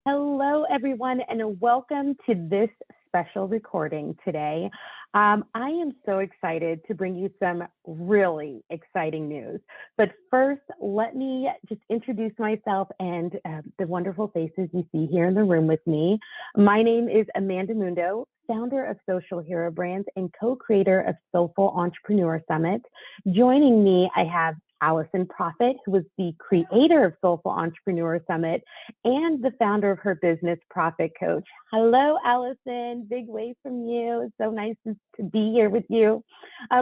Hello, everyone, and welcome to this special recording today. I am so excited to bring you some really exciting news. But first, let me just introduce myself and the wonderful faces you see here in the room with me. My name is Amanda Mundo, founder of Social Hero Brands and co-creator of Soulful Entrepreneur Summit. Joining me, I have Alison Proffit, who is the creator of Soulful Entrepreneur Summit and the founder of her business, Profit Coach. Hello, Allison. Big wave from you. It's so nice to be here with you.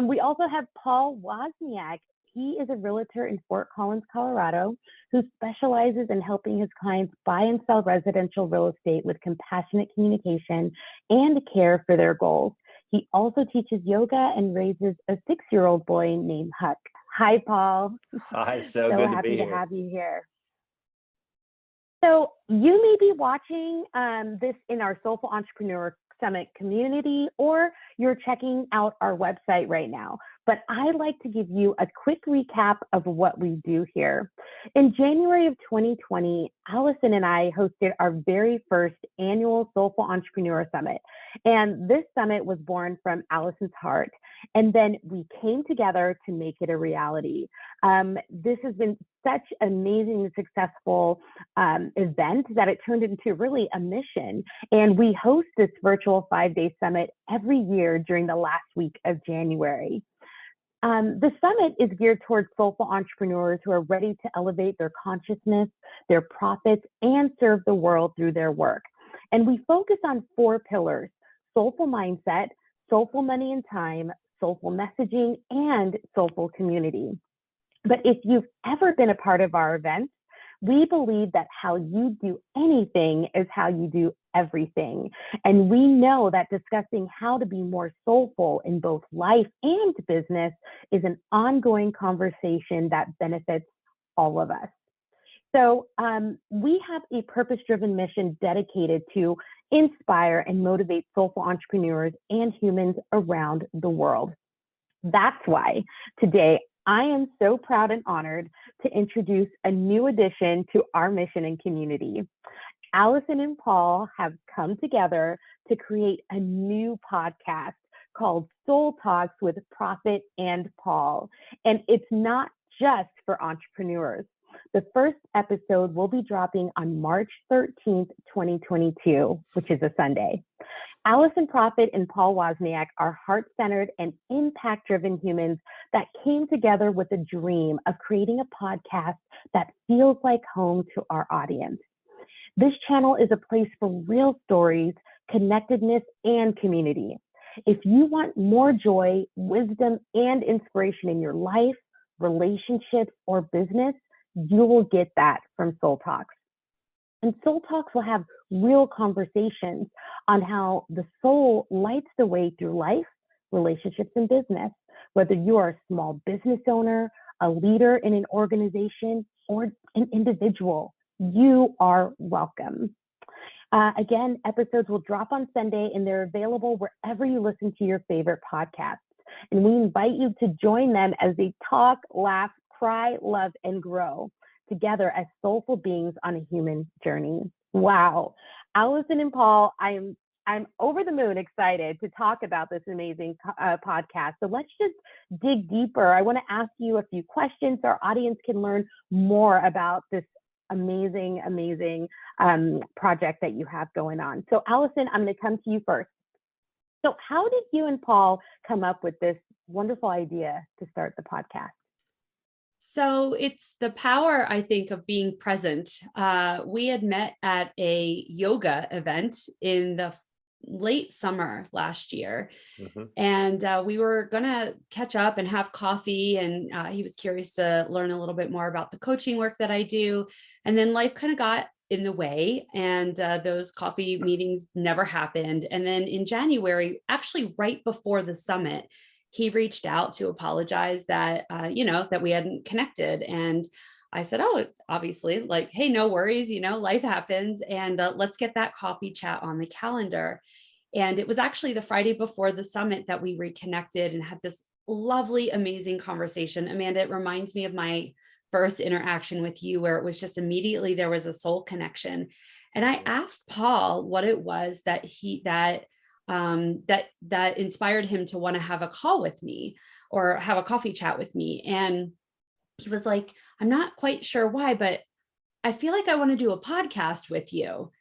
We also have Paul Wozniak. He is a realtor in Fort Collins, Colorado, who specializes in helping his clients buy and sell residential real estate with compassionate communication and care for their goals. He also teaches yoga and raises a 6-year-old boy named Huck. Hi, Paul. Hi, so good to be here. Happy to have you here. So you may be watching this in our Soulful Entrepreneur Summit community, or you're checking out our website right now. But I'd like to give you a quick recap of what we do here. In January of 2020, Allison and I hosted our very first annual Soulful Entrepreneur Summit. And this summit was born from Allison's heart. And then we came together to make it a reality. This has been such an amazing, successful event that it turned into really a mission. And we host this virtual 5-day summit every year during the last week of January. The summit is geared towards soulful entrepreneurs who are ready to elevate their consciousness, their profits, and serve the world through their work. And we focus on 4 pillars: soulful mindset, soulful money and time, soulful messaging, and soulful community. But if you've ever been a part of our events, we believe that how you do anything is how you do everything. And we know that discussing how to be more soulful in both life and business is an ongoing conversation that benefits all of us. So we have a purpose-driven mission dedicated to inspire and motivate soulful entrepreneurs and humans around the world. That's why today I am so proud and honored to introduce a new addition to our mission and community. Allison and Paul have come together to create a new podcast called Soul Talks with Profit and Paul. And it's not just for entrepreneurs. The first episode will be dropping on March 13th, 2022, which is a Sunday. Alison Proffit and Paul Wozniak are heart-centered and impact-driven humans that came together with a dream of creating a podcast that feels like home to our audience. This channel is a place for real stories, connectedness, and community. If you want more joy, wisdom, and inspiration in your life, relationships, or business, you will get that from Soul Talks. And Soul Talks will have real conversations on how the soul lights the way through life, relationships, and business. Whether you are a small business owner, a leader in an organization, or an individual, you are welcome. Again, episodes will drop on Sunday, and they're available wherever you listen to your favorite podcasts. And we invite you to join them as they talk, laugh, cry, love, and grow together as soulful beings on a human journey. Wow. Allison and Paul, I'm over the moon excited to talk about this amazing podcast. So let's just dig deeper. I want to ask you a few questions so our audience can learn more about this amazing project that you have going on. So Allison, I'm going to come to you first. So how did you and Paul come up with this wonderful idea to start the podcast? So it's the power, I think, of being present. We had met at a yoga event in the late summer last year. And we were going to catch up and have coffee. And he was curious to learn a little bit more about the coaching work that I do. And then life kind of got in the way, and those coffee meetings never happened. And then in January, actually right before the summit, he reached out to apologize that, that we hadn't connected. And I said, oh, obviously, like, hey, no worries, life happens. And let's get that coffee chat on the calendar. And it was actually the Friday before the summit that we reconnected and had this lovely, amazing conversation. Amanda, it reminds me of my first interaction with you, where it was just immediately there was a soul connection. And I asked Paul what it was that that inspired him to want to have a call with me or have a coffee chat with me. And he was like, I'm not quite sure why, but I feel like I want to do a podcast with you.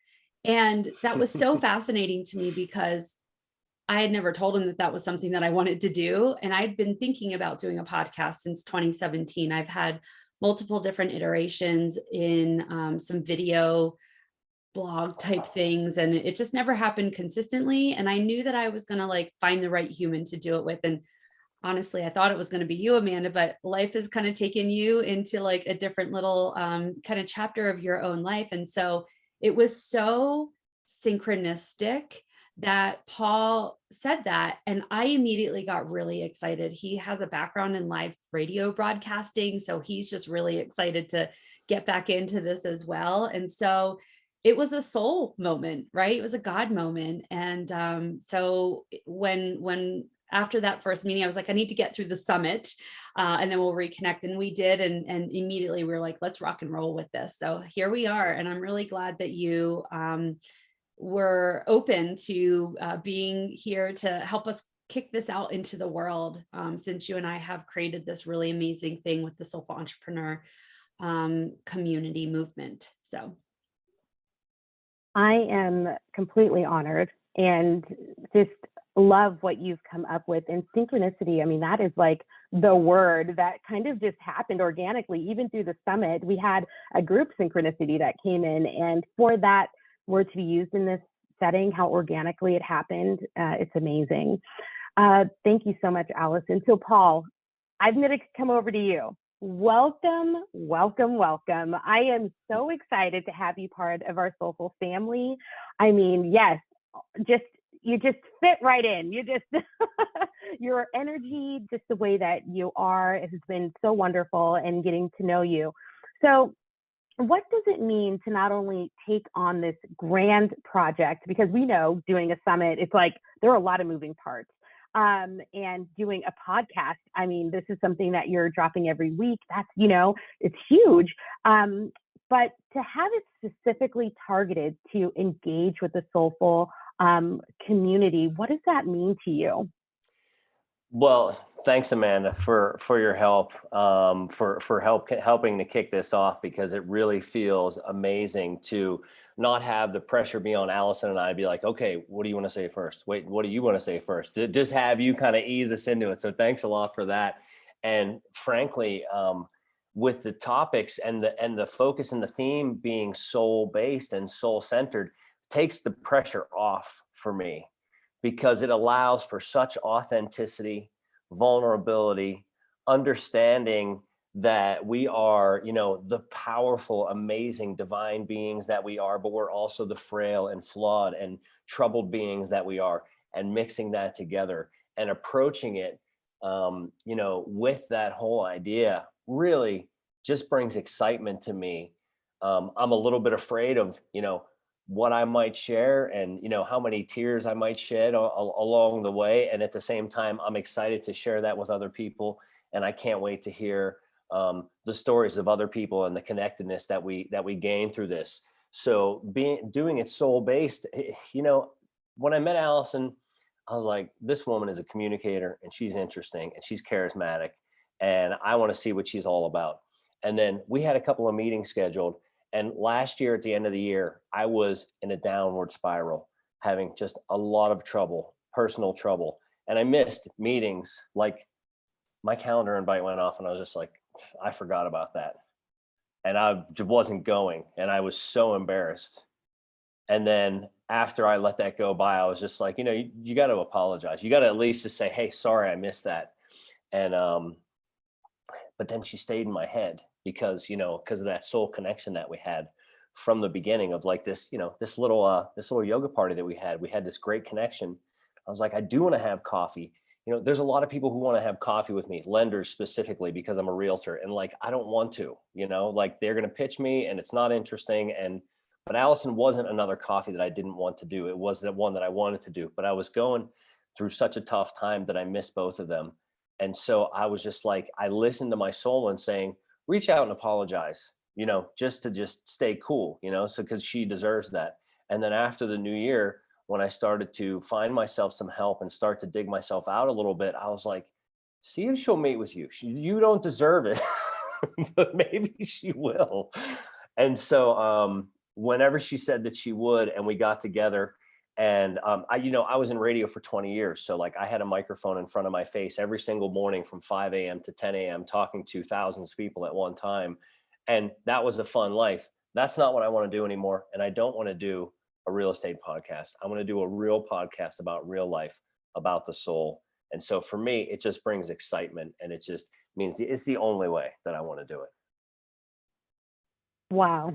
And that was so fascinating to me because I had never told him that that was something that I wanted to do. And I'd been thinking about doing a podcast since 2017. I've had multiple different iterations in some video blog type things, and it just never happened consistently. And I knew that I was going to like find the right human to do it with. And honestly, I thought it was going to be you, Amanda, but life has kind of taken you into like a different little kind of chapter of your own life. And so it was so synchronistic that Paul said that. And I immediately got really excited. He has a background in live radio broadcasting. So he's just really excited to get back into this as well. And so it was a soul moment, right? It was a God moment. And so when after that first meeting, I was like, I need to get through the summit and then we'll reconnect. And we did. And immediately we were like, let's rock and roll with this. So here we are. And I'm really glad that you were open to being here to help us kick this out into the world, since you and I have created this really amazing thing with the Soulful Entrepreneur community movement. So I am completely honored and just love what you've come up with. And synchronicity, I mean, that is like the word that kind of just happened organically. Even through the summit, we had a group synchronicity that came in, and for that word to be used in this setting, how organically it happened, it's amazing. Thank you so much, Allison. So Paul, I'm going to come over to you. Welcome, welcome, welcome. I am so excited to have you part of our Soulful family. I mean, yes, you just fit right in. You just, your energy, just the way that you are, it has been so wonderful, and getting to know you. So what does it mean to not only take on this grand project, because we know doing a summit, it's like there are a lot of moving parts, and doing a podcast, I mean, this is something that you're dropping every week. That's, it's huge. But to have it specifically targeted to engage with the soulful community, what does that mean to you? Well, thanks, Amanda, for your help, for helping to kick this off, because it really feels amazing to not have the pressure be on Allison and I to be like, okay, what do you want to say first? Wait, what do you want to say first? To just have you kind of ease us into it. So thanks a lot for that. And frankly, with the topics and the focus and the theme being soul based and soul centered, takes the pressure off for me, because it allows for such authenticity, vulnerability, understanding that we are, the powerful, amazing, divine beings that we are, but we're also the frail and flawed and troubled beings that we are, and mixing that together and approaching it, with that whole idea really just brings excitement to me. I'm a little bit afraid of, what I might share and, how many tears I might shed along the way. And at the same time, I'm excited to share that with other people. And I can't wait to hear the stories of other people and the connectedness that we gain through this. So doing it soul based, when I met Allison, I was like, this woman is a communicator and she's interesting and she's charismatic and I want to see what she's all about. And then we had a couple of meetings scheduled. And last year, at the end of the year, I was in a downward spiral, having just a lot of trouble, personal trouble. And I missed meetings. Like my calendar invite went off and I was just like, I forgot about that. And I just wasn't going. And I was so embarrassed. And then after I let that go by, I was just like, you got to apologize. You got to at least just say, hey, sorry, I missed that. And, but then she stayed in my head because of that soul connection that we had from the beginning of like this, this little yoga party that we had this great connection. I was like, I do want to have coffee. There's a lot of people who want to have coffee with me, lenders specifically, because I'm a realtor, and like, I don't want to, like they're going to pitch me and it's not interesting. But Allison wasn't another coffee that I didn't want to do. It was the one that I wanted to do, but I was going through such a tough time that I missed both of them. And so I was just like, I listened to my soul and saying, reach out and apologize. just to stay cool, so because she deserves that. And then after the new year, when I started to find myself some help and start to dig myself out a little bit, I was like, see if she'll meet with you. You don't deserve it, but maybe she will. And so whenever she said that she would, and we got together, and I was in radio for 20 years. So like I had a microphone in front of my face every single morning from 5 a.m. to 10 a.m. talking to thousands of people at one time. And that was a fun life. That's not what I want to do anymore. And I don't want to do a real estate podcast. I want to do a real podcast about real life, about the soul. And so for me, it just brings excitement, and it just means it's the only way that I want to do it. Wow.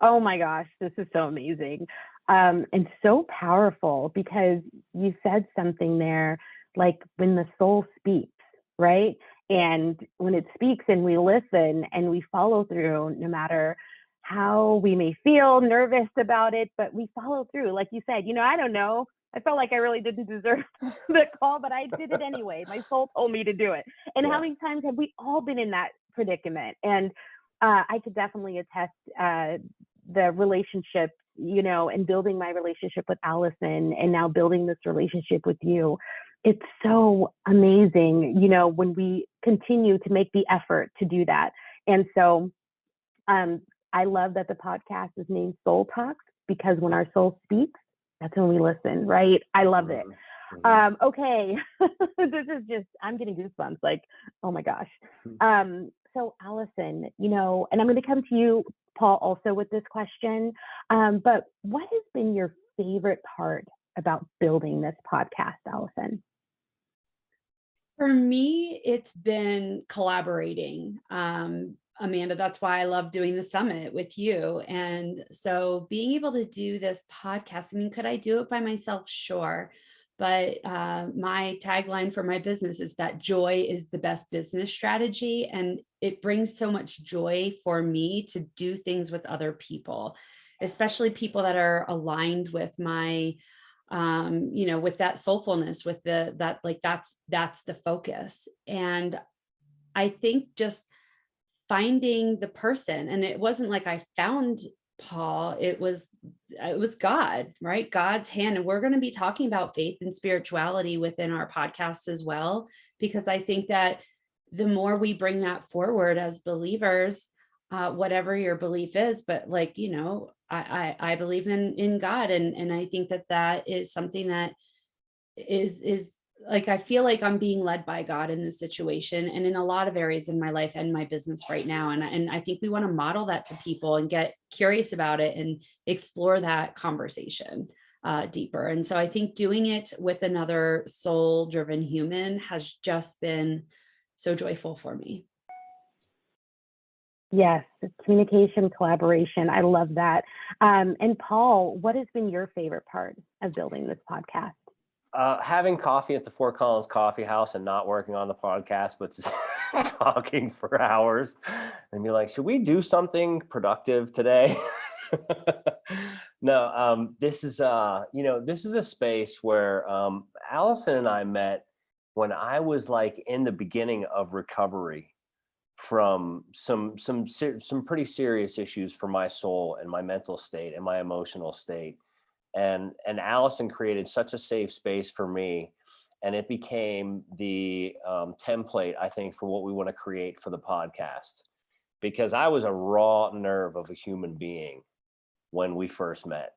Oh my gosh, this is so amazing. And so powerful, because you said something there, like when the soul speaks, right? And when it speaks and we listen and we follow through, no matter how we may feel nervous about it, but we follow through. Like you said, I don't know. I felt like I really didn't deserve the call, but I did it anyway. My soul told me to do it. And how many times have we all been in that predicament? And I could definitely attest the relationship, and building my relationship with Allison, and now building this relationship with you. It's so amazing, when we continue to make the effort to do that. And so I love that the podcast is named Soul Talks, because when our soul speaks, that's when we listen, right? I love it. Okay. This is just, I'm getting goosebumps, like, oh my gosh. So Allison, and I'm going to come to you, Paul, also with this question, but what has been your favorite part about building this podcast, Allison? For me, it's been collaborating. Amanda, that's why I love doing the summit with you. And so being able to do this podcast, could I do it by myself? Sure. But my tagline for my business is that joy is the best business strategy. And it brings so much joy for me to do things with other people, especially people that are aligned with my, with that soulfulness, with that's the focus. And I think just finding the person, and it wasn't like I found Paul, it was God, right? God's hand. And we're going to be talking about faith and spirituality within our podcast as well, because I think that the more we bring that forward as believers, whatever your belief is, but I believe in God. And I think that is something that is like, I feel like I'm being led by God in this situation and in a lot of areas in my life and my business right now. And I think we want to model that to people and get curious about it and explore that conversation deeper. And so I think doing it with another soul-driven human has just been so joyful for me. Yes, communication, collaboration. I love that. And Paul, what has been your favorite part of building this podcast? Having coffee at the Fort Collins Coffee House and not working on the podcast, but just talking for hours and be like, should we do something productive today? No, this is a space where Allison and I met when I was like in the beginning of recovery from some pretty serious issues for my soul and my mental state and my emotional state. And Allison created such a safe space for me, and it became the template, I think, for what we want to create for the podcast, because I was a raw nerve of a human being when we first met.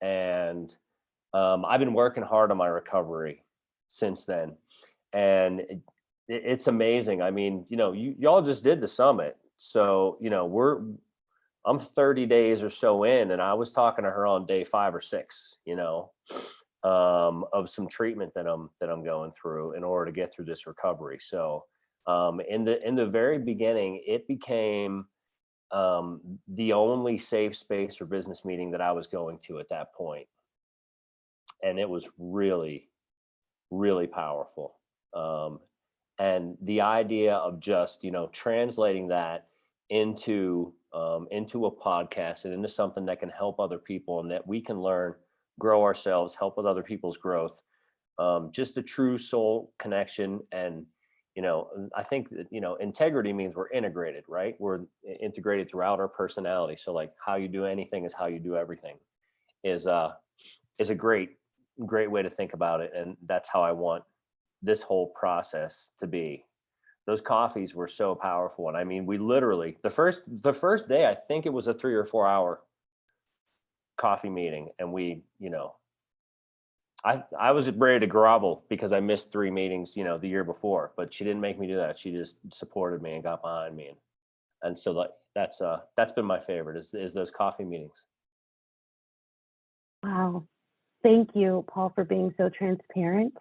And I've been working hard on my recovery since then. And it's amazing. I mean, y'all just did the summit. So, I'm 30 days or so in, and I was talking to her on day 5 or 6, of some treatment that I'm going through in order to get through this recovery. So in the very beginning, it became the only safe space or business meeting that I was going to at that point. And it was really, really powerful. And the idea of just, translating that into a podcast and into something that can help other people and that we can learn, grow ourselves, help with other people's growth. Just a true soul connection. And, I think that, integrity means we're integrated, right? We're integrated throughout our personality. So like how you do anything is how you do everything is a great way to think about it. And that's how I want this whole process to be. Those coffees were so powerful. And I mean, we literally, the first day, I think it was a 3 or 4 hour coffee meeting. And we, I was ready to grovel because I missed 3 meetings, the year before, but she didn't make me do that. She just supported me and got behind me. And so that's been my favorite is those coffee meetings. Wow. Thank you, Paul, for being so transparent.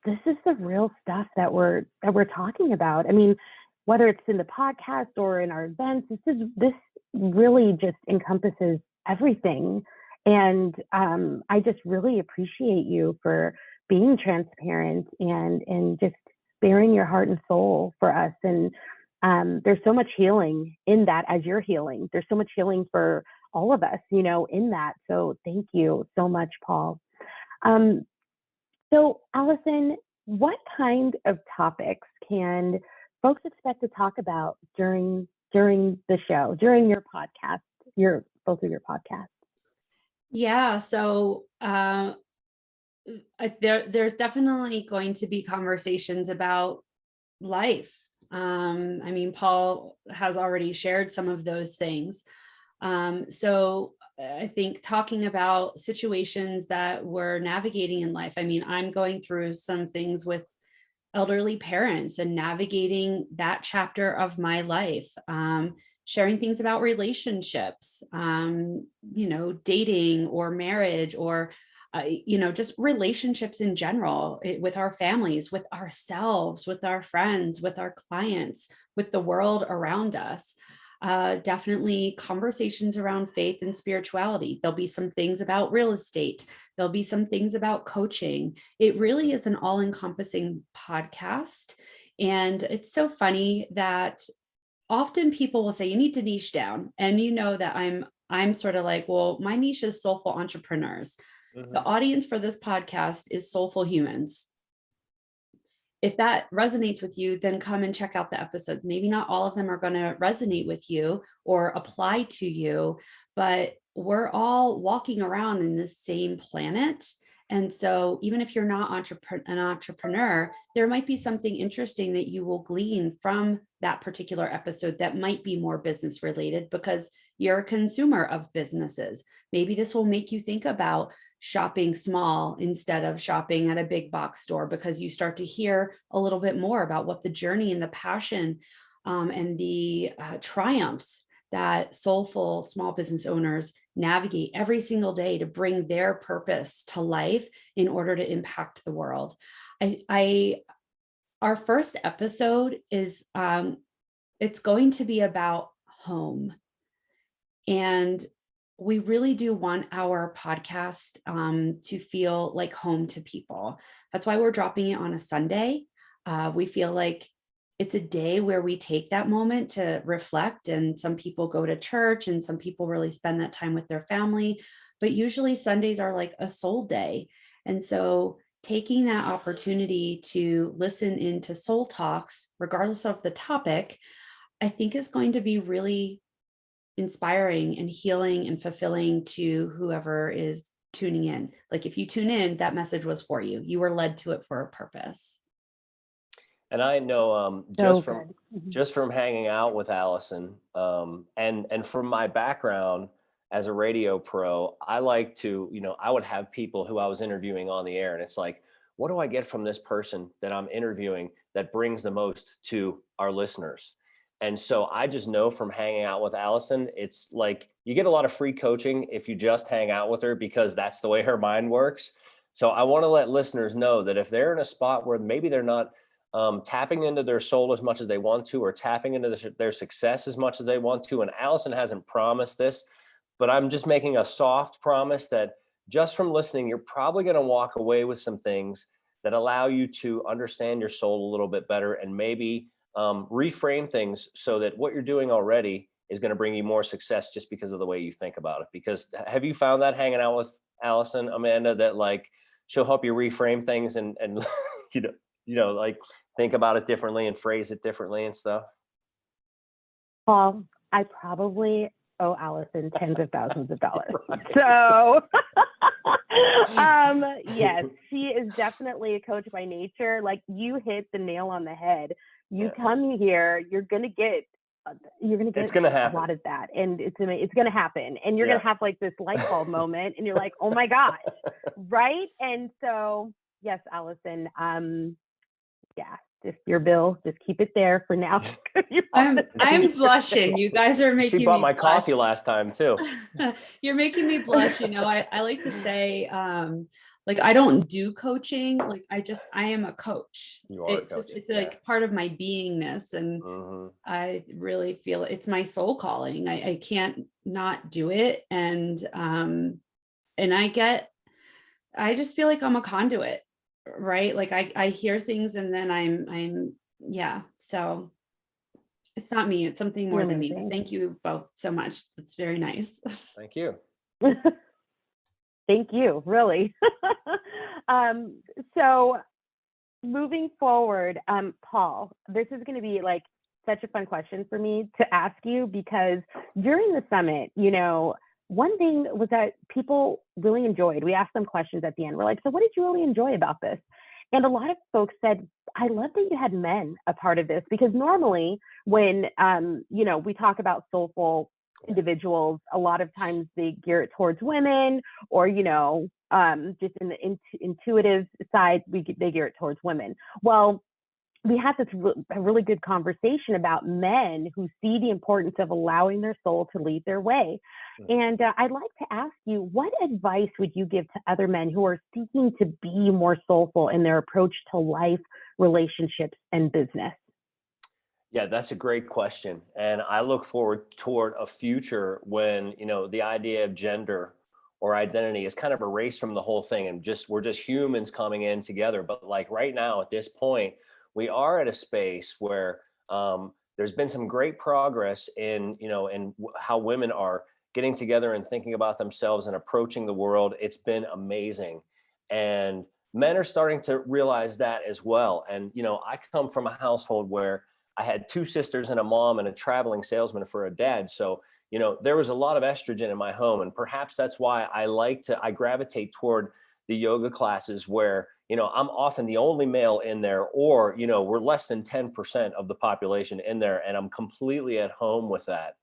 This is the real stuff that we're talking about. I mean, whether it's in the podcast or in our events, this really just encompasses everything. And I just really appreciate you for being transparent and just bearing your heart and soul for us. And there's so much healing in that as you're healing. There's so much healing for all of us, in that. So thank you so much, Paul. So Allison, what kind of topics can folks expect to talk about during the show, during your podcast, both of your podcasts? Yeah, so there's definitely going to be conversations about life. I mean, Paul has already shared some of those things. So I think talking about situations that we're navigating in life. I mean, I'm going through some things with elderly parents and navigating that chapter of my life, sharing things about relationships, dating or marriage or, just relationships in general with our families, with ourselves, with our friends, with our clients, with the world around us. Definitely conversations around faith and spirituality. There'll be some things about real estate. There'll be some things about coaching. It really is an all-encompassing podcast. And it's so funny that often people will say, you need to niche down. And that I'm sort of like, well, my niche is soulful entrepreneurs. Mm-hmm. The audience for this podcast is soulful humans. If that resonates with you, then come and check out the episodes. Maybe not all of them are going to resonate with you or apply to you, but we're all walking around in the same planet. And so even if you're not an entrepreneur, there might be something interesting that you will glean from that particular episode that might be more business related because you're a consumer of businesses. Maybe this will make you think about shopping small instead of shopping at a big box store because you start to hear a little bit more about what the journey and the passion and the triumphs that soulful small business owners navigate every single day to bring their purpose to life in order to impact the world. Our first episode is it's going to be about home. And we really do want our podcast to feel like home to people. That's why we're dropping it on a Sunday. We feel like it's a day where we take that moment to reflect, and some people go to church and some people really spend that time with their family, but usually Sundays are like a soul day. And so taking that opportunity to listen into soul talks, regardless of the topic, I think is going to be really inspiring and healing and fulfilling to whoever is tuning in. Like if you tune in, that message was for you. You were led to it for a purpose. And I know just from hanging out with Allison, and from my background as a radio pro, I like to, I would have people who I was interviewing on the air, and it's like, what do I get from this person that I'm interviewing that brings the most to our listeners? And so I just know from hanging out with Allison, it's like you get a lot of free coaching if you just hang out with her because that's the way her mind works. So I want to let listeners know that if they're in a spot where maybe they're not tapping into their soul as much as they want to, or tapping into their success as much as they want to, and Allison hasn't promised this, but I'm just making a soft promise that just from listening, you're probably going to walk away with some things that allow you to understand your soul a little bit better and maybe reframe things so that what you're doing already is going to bring you more success just because of the way you think about it. Because have you found that hanging out with Allison, Amanda, that like she'll help you reframe things and like think about it differently and phrase it differently and stuff? Paul, I probably owe Allison tens of thousands of dollars. Right. So, yes, she is definitely a coach by nature. Like, you hit the nail on the head. You come here, you're gonna get It's gonna a happen. lot of that, and it's gonna happen, and you're gonna have like this light bulb moment, and you're like, oh my gosh, right? And so, yes, Allison, yeah, just your bill, just keep it there for now. I'm blushing. You guys are making me She bought my blush. coffee last time too. You're making me blush. You know, I like to say, like, I don't do coaching. Like, I am a coach. You are a coach. It's like part of my beingness. And I really feel it's my soul calling. I can't not do it. And I just feel like I'm a conduit, right? Like I hear things and then so it's not me, it's something more than me. But thank you both so much. That's very nice. Thank you. Thank you, really. So moving forward, Paul, this is going to be like such a fun question for me to ask you, because during the summit, you know, one thing was that people really enjoyed. We asked them questions at the end. We're like, so what did you really enjoy about this? And a lot of folks said, I love that you had men a part of this, because normally when, you know, we talk about soulful individuals, a lot of times they gear it towards women, or, you know, just in the intuitive side, they gear it towards women. Well, we had this a really good conversation about men who see the importance of allowing their soul to lead their way. And I'd like to ask you, what advice would you give to other men who are seeking to be more soulful in their approach to life, relationships, and business? Yeah, that's a great question. And I look forward toward a future when, you know, the idea of gender or identity is kind of erased from the whole thing, and we're just humans coming in together. But like right now at this point, we are at a space where there's been some great progress in, you know, in how women are getting together and thinking about themselves and approaching the world. It's been amazing. And men are starting to realize that as well. And, you know, I come from a household where I had two sisters and a mom and a traveling salesman for a dad. So, you know, there was a lot of estrogen in my home. And perhaps that's why I gravitate toward the yoga classes where, you know, I'm often the only male in there, or, you know, we're less than 10% of the population in there. And I'm completely at home with that.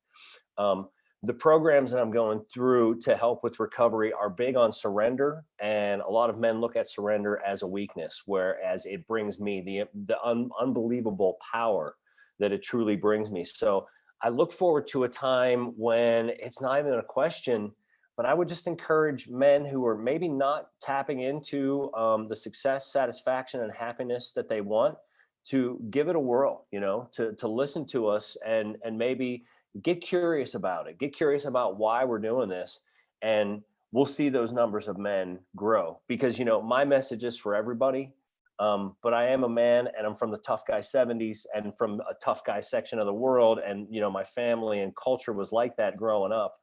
The programs that I'm going through to help with recovery are big on surrender. And a lot of men look at surrender as a weakness, whereas it brings me the unbelievable power that it truly brings me. So I look forward to a time when it's not even a question, but I would just encourage men who are maybe not tapping into the success, satisfaction, and happiness that they want to give it a whirl, you know, to listen to us and maybe get curious about it. Get curious about why we're doing this. And we'll see those numbers of men grow, because, you know, my message is for everybody. But I am a man, and I'm from the tough guy 70s and from a tough guy section of the world. And, you know, my family and culture was like that growing up.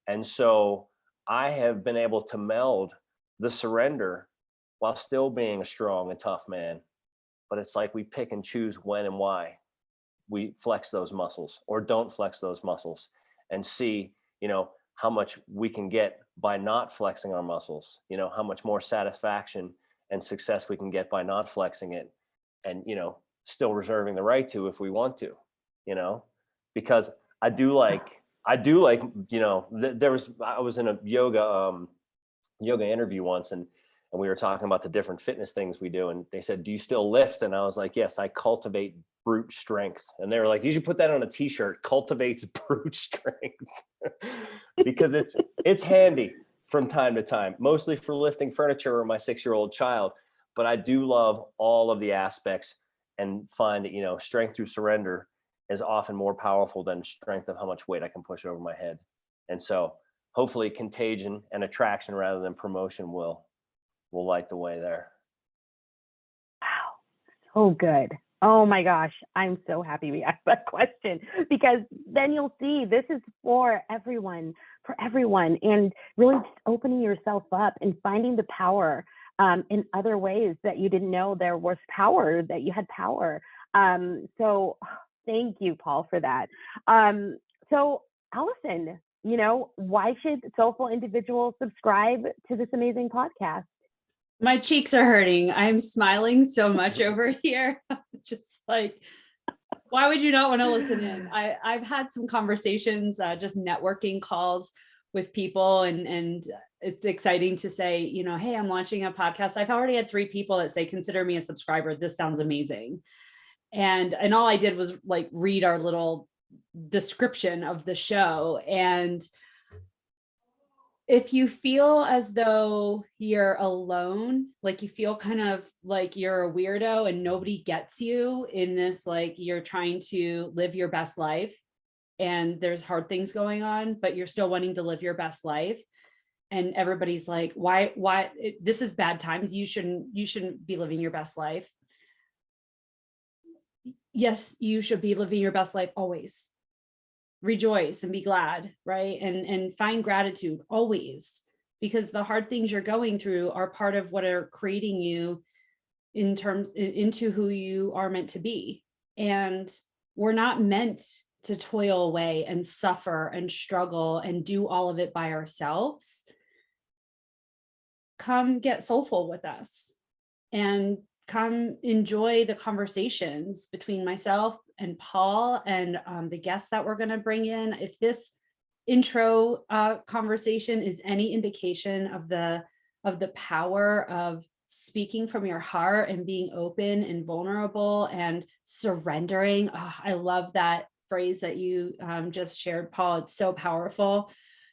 And so I have been able to meld the surrender while still being a strong and tough man. But it's like we pick and choose when and why we flex those muscles or don't flex those muscles, and see, you know, how much we can get by not flexing our muscles, you know, how much more satisfaction and success we can get by not flexing it, and, you know, still reserving the right to if we want to, you know, because I do like, you know, I was in a yoga interview once, and we were talking about the different fitness things we do. And they said, do you still lift? And I was like, yes, I cultivate brute strength. And they were like, you should put that on a t-shirt, cultivates brute strength. Because it's handy from time to time, mostly for lifting furniture or my 6-year-old child. But I do love all of the aspects, and find that, you know, strength through surrender is often more powerful than strength of how much weight I can push over my head. And so hopefully contagion and attraction rather than promotion will light the way there. Wow, so good. Oh my gosh, I'm so happy we asked that question, because then you'll see this is for everyone, and really just opening yourself up and finding the power in other ways that you didn't know there was power, that you had power. So thank you, Paul, for that. So Allison, why should soulful individuals subscribe to this amazing podcast? My cheeks are hurting. I'm smiling so much over here. Just like, why would you not want to listen in? I've had some conversations, just networking calls with people, and it's exciting to say, hey, I'm launching a podcast. I've already had 3 people that say, consider me a subscriber. This sounds amazing. And all I did was like read our little description of the show. And if you feel as though you're alone, like you feel kind of like you're a weirdo and nobody gets you in this, like you're trying to live your best life and there's hard things going on, but you're still wanting to live your best life. And everybody's like, why, this is bad times. You shouldn't be living your best life. Yes, you should be living your best life always. Rejoice and be glad, right? And find gratitude always, because the hard things you're going through are part of what are creating you into who you are meant to be. And we're not meant to toil away and suffer and struggle and do all of it by ourselves. Come get soulful with us and come enjoy the conversations between myself and Paul and the guests that we're going to bring in. If this intro conversation is any indication of the power of speaking from your heart and being open and vulnerable and surrendering. Oh, I love that phrase that you just shared, Paul. It's so powerful.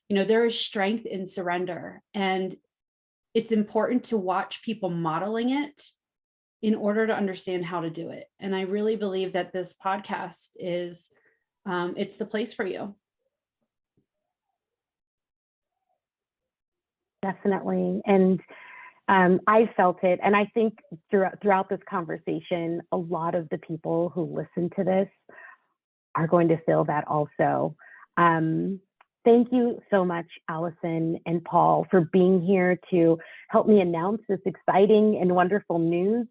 There is strength in surrender, and it's important to watch people modeling it in order to understand how to do it. And I really believe that this podcast is, it's the place for you. Definitely. And I felt it. And I think throughout this conversation, a lot of the people who listen to this are going to feel that also. Thank you so much, Allison and Paul, for being here to help me announce this exciting and wonderful news.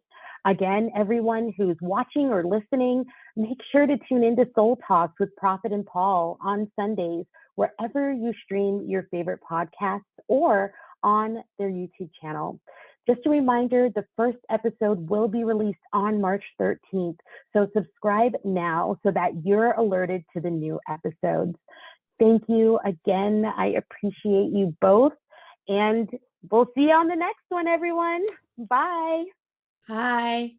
Again, everyone who's watching or listening, make sure to tune into Soul Talks with Proffit and Paul on Sundays, wherever you stream your favorite podcasts or on their YouTube channel. Just a reminder, the first episode will be released on March 13th. So subscribe now so that you're alerted to the new episodes. Thank you again. I appreciate you both. And we'll see you on the next one, everyone. Bye. Hi.